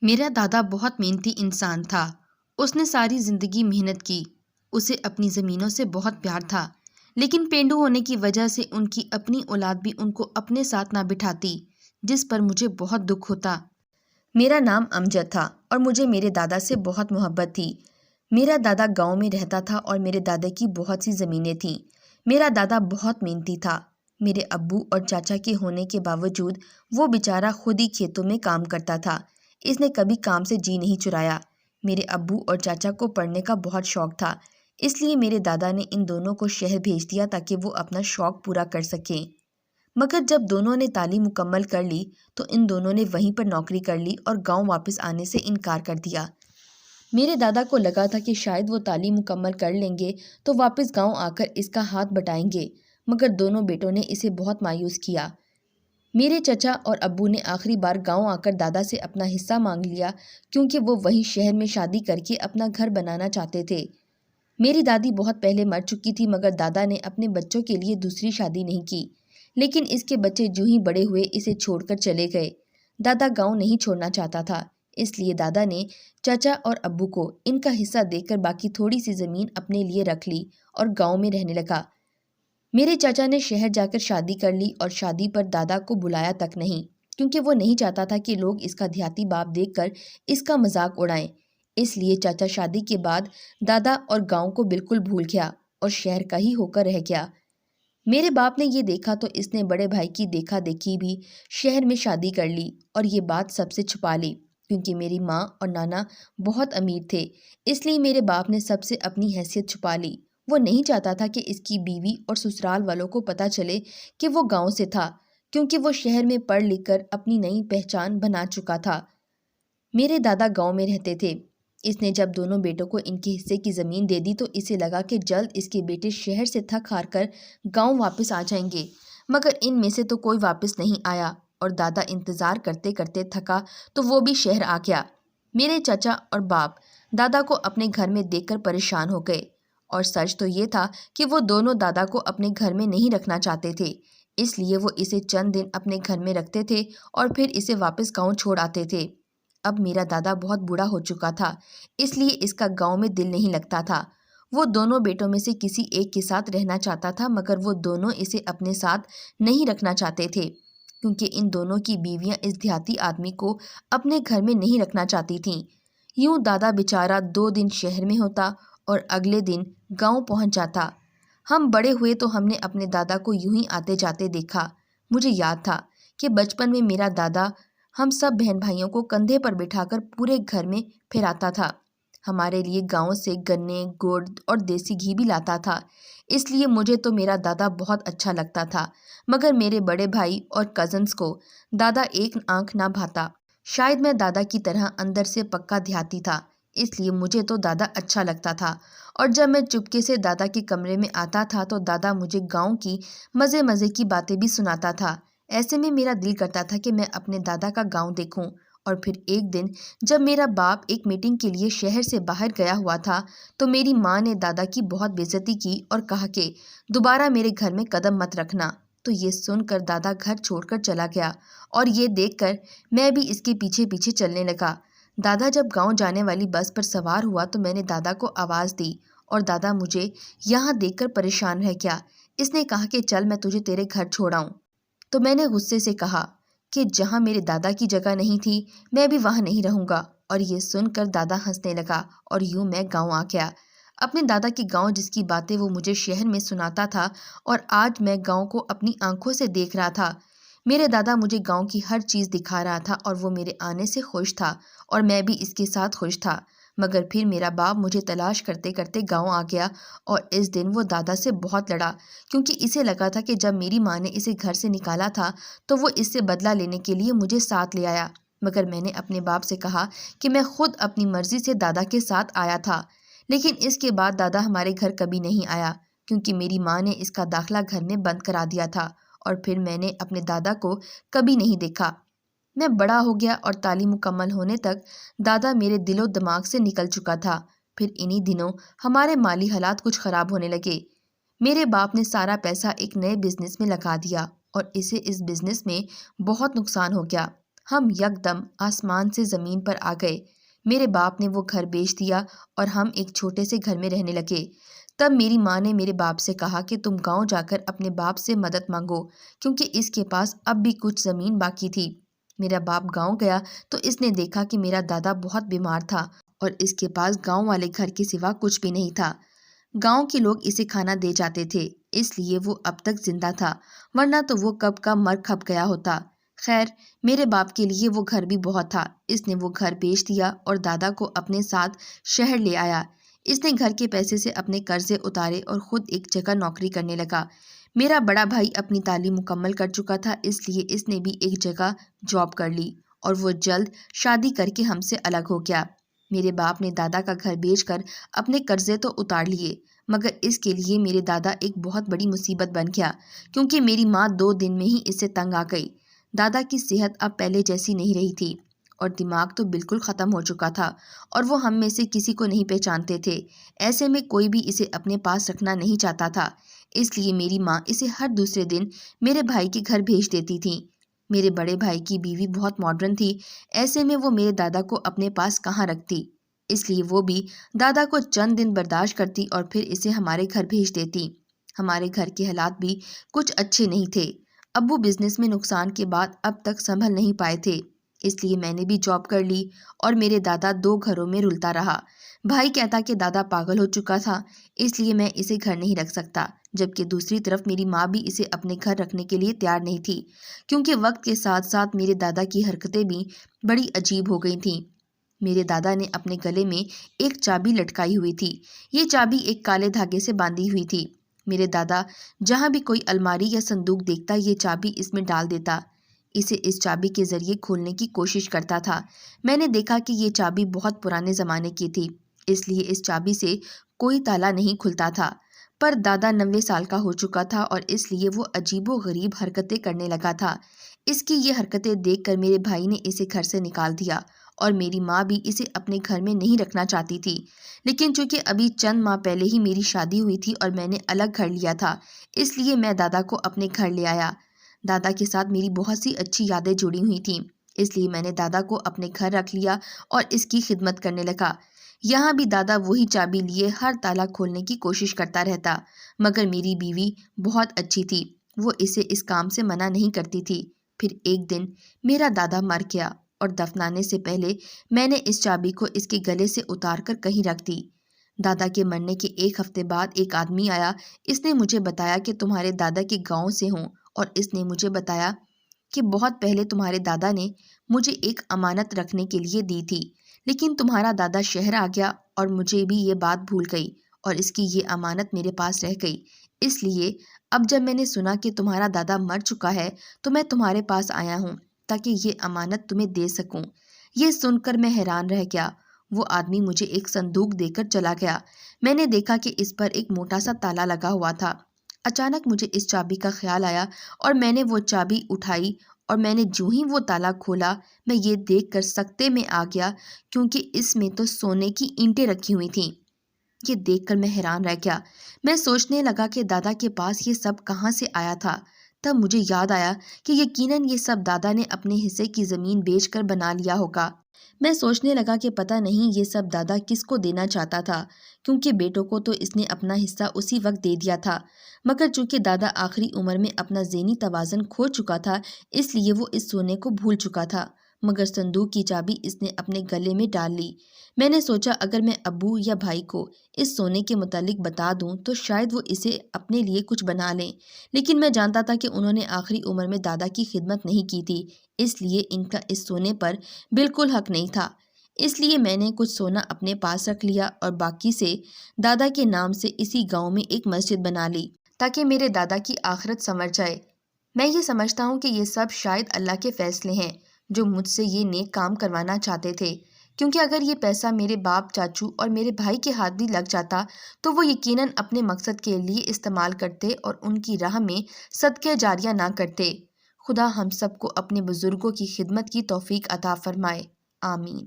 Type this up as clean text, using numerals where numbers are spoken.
میرا دادا بہت محنتی انسان تھا۔ اس نے ساری زندگی محنت کی۔ اسے اپنی زمینوں سے بہت پیار تھا، لیکن پینڈو ہونے کی وجہ سے ان کی اپنی اولاد بھی ان کو اپنے ساتھ نہ بٹھاتی، جس پر مجھے بہت دکھ ہوتا۔ میرا نام امجد تھا اور مجھے میرے دادا سے بہت محبت تھی۔ میرا دادا گاؤں میں رہتا تھا اور میرے دادا کی بہت سی زمینیں تھیں۔ میرا دادا بہت محنتی تھا۔ میرے ابو اور چاچا کے ہونے کے باوجود وہ بیچارہ خود ہی کھیتوں میں کام کرتا تھا۔ اس نے کبھی کام سے جی نہیں چرایا۔ میرے ابو اور چاچا کو پڑھنے کا بہت شوق تھا، اس لیے میرے دادا نے ان دونوں کو شہر بھیج دیا تاکہ وہ اپنا شوق پورا کر سکیں۔ مگر جب دونوں نے تعلیم مکمل کر لی تو ان دونوں نے وہیں پر نوکری کر لی اور گاؤں واپس آنے سے انکار کر دیا۔ میرے دادا کو لگا تھا کہ شاید وہ تعلیم مکمل کر لیں گے تو واپس گاؤں آ کر اس کا ہاتھ بٹائیں گے، مگر دونوں بیٹوں نے اسے بہت مایوس کیا۔ میرے چچا اور ابو نے آخری بار گاؤں آ کر دادا سے اپنا حصہ مانگ لیا، کیونکہ وہ وہیں شہر میں شادی کر کے اپنا گھر بنانا چاہتے تھے۔ میری دادی بہت پہلے مر چکی تھی، مگر دادا نے اپنے بچوں کے لیے دوسری شادی نہیں کی، لیکن اس کے بچے جو ہی بڑے ہوئے اسے چھوڑ کر چلے گئے۔ دادا گاؤں نہیں چھوڑنا چاہتا تھا، اس لیے دادا نے چچا اور ابو کو ان کا حصہ دے کر باقی تھوڑی سی زمین اپنے لیے رکھ لی اور گاؤں میں رہنے لگا۔ میرے چاچا نے شہر جا کر شادی کر لی اور شادی پر دادا کو بلایا تک نہیں، کیونکہ وہ نہیں چاہتا تھا کہ لوگ اس کا دیہاتی باپ دیکھ کر اس کا مذاق اڑائیں۔ اس لیے چاچا شادی کے بعد دادا اور گاؤں کو بالکل بھول گیا اور شہر کا ہی ہو کر رہ گیا۔ میرے باپ نے یہ دیکھا تو اس نے بڑے بھائی کی دیکھا دیکھی بھی شہر میں شادی کر لی اور یہ بات سب سے چھپا لی، کیونکہ میری ماں اور نانا بہت امیر تھے، اس لیے میرے باپ نے سب سے اپنی حیثیت چھپا لی۔ وہ نہیں چاہتا تھا کہ اس کی بیوی اور سسرال والوں کو پتہ چلے کہ وہ گاؤں سے تھا، کیونکہ وہ شہر میں پڑھ لکھ کر اپنی نئی پہچان بنا چکا تھا۔ میرے دادا گاؤں میں رہتے تھے۔ اس نے جب دونوں بیٹوں کو ان کے حصے کی زمین دے دی تو اسے لگا کہ جلد اس کے بیٹے شہر سے تھک ہار کر گاؤں واپس آ جائیں گے، مگر ان میں سے تو کوئی واپس نہیں آیا اور دادا انتظار کرتے کرتے تھکا تو وہ بھی شہر آ گیا۔ میرے چچا اور باپ دادا کو اپنے گھر میں دیکھ کر پریشان ہو گئے، اور سچ تو یہ تھا کہ وہ دونوں دادا کو اپنے گھر میں نہیں رکھنا چاہتے تھے، اس لیے وہ اسے چند دن اپنے گھر میں رکھتے تھے اور پھر اسے واپس گاؤں چھوڑ آتے تھے۔ اب میرا دادا بہت بوڑھا ہو چکا تھا، اس لیے اس کا گاؤں میں دل نہیں لگتا تھا۔ وہ دونوں بیٹوں میں سے کسی ایک کے ساتھ رہنا چاہتا تھا، مگر وہ دونوں اسے اپنے ساتھ نہیں رکھنا چاہتے تھے، کیونکہ ان دونوں کی بیویاں اس دیہاتی آدمی کو اپنے گھر میں نہیں رکھنا چاہتی تھیں۔ یوں دادا بیچارہ 2 دن شہر میں ہوتا اور اگلے دن گاؤں پہنچ جاتا۔ ہم بڑے ہوئے تو ہم نے اپنے دادا کو یوں ہی آتے جاتے دیکھا۔ مجھے یاد تھا کہ بچپن میں میرا دادا ہم سب بہن بھائیوں کو کندھے پر بٹھا کر پورے گھر میں پھراتا تھا۔ ہمارے لیے گاؤں سے گنے، گڑ اور دیسی گھی بھی لاتا تھا، اس لیے مجھے تو میرا دادا بہت اچھا لگتا تھا، مگر میرے بڑے بھائی اور کزنز کو دادا ایک آنکھ نہ بھاتا۔ شاید میں دادا کی طرح اندر سے پکا دیہاتی تھا، اس لیے مجھے تو دادا اچھا لگتا تھا، اور جب میں چپکے سے دادا کے کمرے میں آتا تھا تو دادا مجھے گاؤں کی مزے مزے کی باتیں بھی سناتا تھا۔ ایسے میں میرا دل کرتا تھا کہ میں اپنے دادا کا گاؤں دیکھوں۔ اور پھر ایک دن جب میرا باپ ایک میٹنگ کے لیے شہر سے باہر گیا ہوا تھا تو میری ماں نے دادا کی بہت بے عزتی کی اور کہا کہ دوبارہ میرے گھر میں قدم مت رکھنا۔ تو یہ سن کر دادا گھر چھوڑ کر چلا گیا، اور یہ دیکھ کر میں بھی اس کے پیچھے پیچھے چلنے لگا۔ دادا جب گاؤں جانے والی بس پر سوار ہوا تو میں نے دادا کو آواز دی اور دادا مجھے یہاں دیکھ کر پریشان رہ گیا۔ اس نے کہا کہ چل میں تجھے تیرے گھر چھوڑاؤں۔ تو میں نے غصے سے کہا کہ جہاں میرے دادا کی جگہ نہیں تھی میں بھی وہاں نہیں رہوں گا، اور یہ سن کر دادا ہنسنے لگا، اور یوں میں گاؤں آ گیا۔ اپنے دادا کی گاؤں جس کی باتیں وہ مجھے شہر میں سناتا تھا، اور آج میں گاؤں کو اپنی آنکھوں سے دیکھ رہا تھا۔ میرے دادا مجھے گاؤں کی ہر چیز دکھا رہا تھا اور وہ میرے آنے سے خوش تھا اور میں بھی اس کے ساتھ خوش تھا۔ مگر پھر میرا باپ مجھے تلاش کرتے کرتے گاؤں آ گیا، اور اس دن وہ دادا سے بہت لڑا، کیونکہ اسے لگا تھا کہ جب میری ماں نے اسے گھر سے نکالا تھا تو وہ اس سے بدلہ لینے کے لیے مجھے ساتھ لے آیا۔ مگر میں نے اپنے باپ سے کہا کہ میں خود اپنی مرضی سے دادا کے ساتھ آیا تھا، لیکن اس کے بعد دادا ہمارے گھر کبھی نہیں آیا، کیونکہ میری ماں نے اس کا داخلہ گھر میں بند کرا دیا تھا، اور پھر میں نے اپنے دادا کو کبھی نہیں دیکھا۔ میں بڑا ہو گیا اور تعلیم مکمل ہونے تک دادا میرے دل و دماغ سے نکل چکا تھا۔ پھر انہی دنوں ہمارے مالی حالات کچھ خراب ہونے لگے۔ میرے باپ نے سارا پیسہ ایک نئے بزنس میں لگا دیا اور اسے اس بزنس میں بہت نقصان ہو گیا۔ ہم یکدم آسمان سے زمین پر آ گئے۔ میرے باپ نے وہ گھر بیچ دیا اور ہم ایک چھوٹے سے گھر میں رہنے لگے۔ تب میری ماں نے میرے باپ سے کہا کہ تم گاؤں جا کر اپنے باپ سے مدد مانگو، کیونکہ اس کے پاس اب بھی کچھ زمین باقی تھی۔ میرا باپ گاؤں گیا تو اس نے دیکھا کہ میرا دادا بہت بیمار تھا اور اس کے پاس گاؤں والے گھر کے سوا کچھ بھی نہیں تھا۔ گاؤں کے لوگ اسے کھانا دے جاتے تھے، اس لیے وہ اب تک زندہ تھا، ورنہ تو وہ کب کا مر کھپ گیا ہوتا۔ خیر، میرے باپ کے لیے وہ گھر بھی بہت تھا۔ اس نے وہ گھر بیچ دیا اور دادا کو اپنے ساتھ شہر لے آیا۔ اس نے گھر کے پیسے سے اپنے قرضے اتارے اور خود ایک جگہ نوکری کرنے لگا۔ میرا بڑا بھائی اپنی تعلیم مکمل کر چکا تھا، اس لیے اس نے بھی ایک جگہ جاب کر لی اور وہ جلد شادی کر کے ہم سے الگ ہو گیا۔ میرے باپ نے دادا کا گھر بیچ کر اپنے قرضے تو اتار لیے، مگر اس کے لیے میرے دادا ایک بہت بڑی مصیبت بن گیا، کیونکہ میری ماں 2 دن میں ہی اس سے تنگ آ گئی۔ دادا کی صحت اب پہلے جیسی نہیں رہی تھی اور دماغ تو بالکل ختم ہو چکا تھا، اور وہ ہم میں سے کسی کو نہیں پہچانتے تھے۔ ایسے میں کوئی بھی اسے اپنے پاس رکھنا نہیں چاہتا تھا، اس لیے میری ماں اسے ہر دوسرے دن میرے بھائی کے گھر بھیج دیتی تھی۔ میرے بڑے بھائی کی بیوی بہت ماڈرن تھی، ایسے میں وہ میرے دادا کو اپنے پاس کہاں رکھتی، اس لیے وہ بھی دادا کو چند دن برداشت کرتی اور پھر اسے ہمارے گھر بھیج دیتی۔ ہمارے گھر کے حالات بھی کچھ اچھے نہیں تھے۔ ابو بزنس میں نقصان کے بعد اب تک سنبھل نہیں پائے تھے، اس لیے میں نے بھی جاب کر لی اور میرے دادا 2 گھروں میں رلتا رہا۔ بھائی کہتا کہ دادا پاگل ہو چکا تھا، اس لیے میں اسے گھر نہیں رکھ سکتا، جبکہ دوسری طرف میری ماں بھی اسے اپنے گھر رکھنے کے لیے تیار نہیں تھی، کیونکہ وقت کے ساتھ ساتھ میرے دادا کی حرکتیں بھی بڑی عجیب ہو گئی تھیں۔ میرے دادا نے اپنے گلے میں ایک چابی لٹکائی ہوئی تھی۔ یہ چابی ایک کالے دھاگے سے باندھی ہوئی تھی۔ میرے دادا جہاں بھی کوئی الماری یا صندوق دیکھتا یہ چابی اس میں ڈال دیتا، اسے اس چابی کے ذریعے کھولنے کی کوشش کرتا تھا۔ میں نے دیکھا کہ یہ چابی بہت پرانے زمانے کی تھی، اس لیے اس چابی سے کوئی تالا نہیں کھلتا تھا، پر دادا 90 سال کا ہو چکا تھا اور اس لیے وہ عجیب و غریب حرکتیں کرنے لگا تھا۔ اس کی یہ حرکتیں دیکھ کر میرے بھائی نے اسے گھر سے نکال دیا اور میری ماں بھی اسے اپنے گھر میں نہیں رکھنا چاہتی تھی، لیکن چونکہ ابھی چند ماہ پہلے ہی میری شادی ہوئی تھی اور میں نے الگ گھر لیا تھا، اس لیے میں دادا کو اپنے گھر لے آیا۔ دادا کے ساتھ میری بہت سی اچھی یادیں جڑی ہوئی تھیں، اس لیے میں نے دادا کو اپنے گھر رکھ لیا اور اس کی خدمت کرنے لگا۔ یہاں بھی دادا وہی چابی لیے ہر تالا کھولنے کی کوشش کرتا رہتا، مگر میری بیوی بہت اچھی تھی، وہ اسے اس کام سے منع نہیں کرتی تھی۔ پھر ایک دن میرا دادا مر گیا اور دفنانے سے پہلے میں نے اس چابی کو اس کے گلے سے اتار کر کہیں رکھ دی۔ دادا کے مرنے کے 1 ہفتے بعد ایک آدمی آیا، اس نے مجھے بتایا کہ تمہارے دادا کے گاؤں سے ہوں، اور اس نے مجھے بتایا کہ بہت پہلے تمہارے دادا نے مجھے ایک امانت رکھنے کے لیے دی تھی، لیکن تمہارا دادا شہر آ گیا اور مجھے بھی یہ بات بھول گئی اور اس کی یہ امانت میرے پاس رہ گئی۔ اس لیے اب جب میں نے سنا کہ تمہارا دادا مر چکا ہے تو میں تمہارے پاس آیا ہوں تاکہ یہ امانت تمہیں دے سکوں۔ یہ سن کر میں حیران رہ گیا۔ وہ آدمی مجھے ایک صندوق دے کر چلا گیا۔ میں نے دیکھا کہ اس پر ایک موٹا سا تالا لگا ہوا تھا۔ اچانک مجھے اس چابی کا خیال آیا اور میں نے وہ چابی اٹھائی، اور میں نے جو ہی وہ تالا کھولا میں یہ دیکھ کر سکتے میں آ گیا، کیونکہ اس میں تو سونے کی اینٹیں رکھی ہوئی تھیں۔ یہ دیکھ کر میں حیران رہ گیا۔ میں سوچنے لگا کہ دادا کے پاس یہ سب کہاں سے آیا تھا۔ تب مجھے یاد آیا کہ یقیناً یہ سب دادا نے اپنے حصے کی زمین بیچ کر بنا لیا ہوگا۔ میں سوچنے لگا کہ پتہ نہیں یہ سب دادا کس کو دینا چاہتا تھا، کیونکہ بیٹوں کو تو اس نے اپنا حصہ اسی وقت دے دیا تھا، مگر چونکہ دادا آخری عمر میں اپنا ذہنی توازن کھو چکا تھا اس لیے وہ اس سونے کو بھول چکا تھا، مگر صندوق کی چابی اس نے اپنے گلے میں ڈال لی۔ میں نے سوچا اگر میں ابو یا بھائی کو اس سونے کے متعلق بتا دوں تو شاید وہ اسے اپنے لیے کچھ بنا لیں، لیکن میں جانتا تھا کہ انہوں نے آخری عمر میں دادا کی خدمت نہیں کی تھی، اس لیے ان کا اس سونے پر بالکل حق نہیں تھا۔ اس لیے میں نے کچھ سونا اپنے پاس رکھ لیا اور باقی سے دادا کے نام سے اسی گاؤں میں ایک مسجد بنا لی تاکہ میرے دادا کی آخرت سنور جائے۔ میں یہ سمجھتا ہوں کہ یہ سب شاید اللہ کے فیصلے ہیں جو مجھ سے یہ نیک کام کروانا چاہتے تھے، کیونکہ اگر یہ پیسہ میرے باپ، چاچو اور میرے بھائی کے ہاتھ بھی لگ جاتا تو وہ یقیناً اپنے مقصد کے لیے استعمال کرتے اور ان کی راہ میں صدقہ جاریہ نہ کرتے۔ خدا ہم سب کو اپنے بزرگوں کی خدمت کی توفیق عطا فرمائے، آمین۔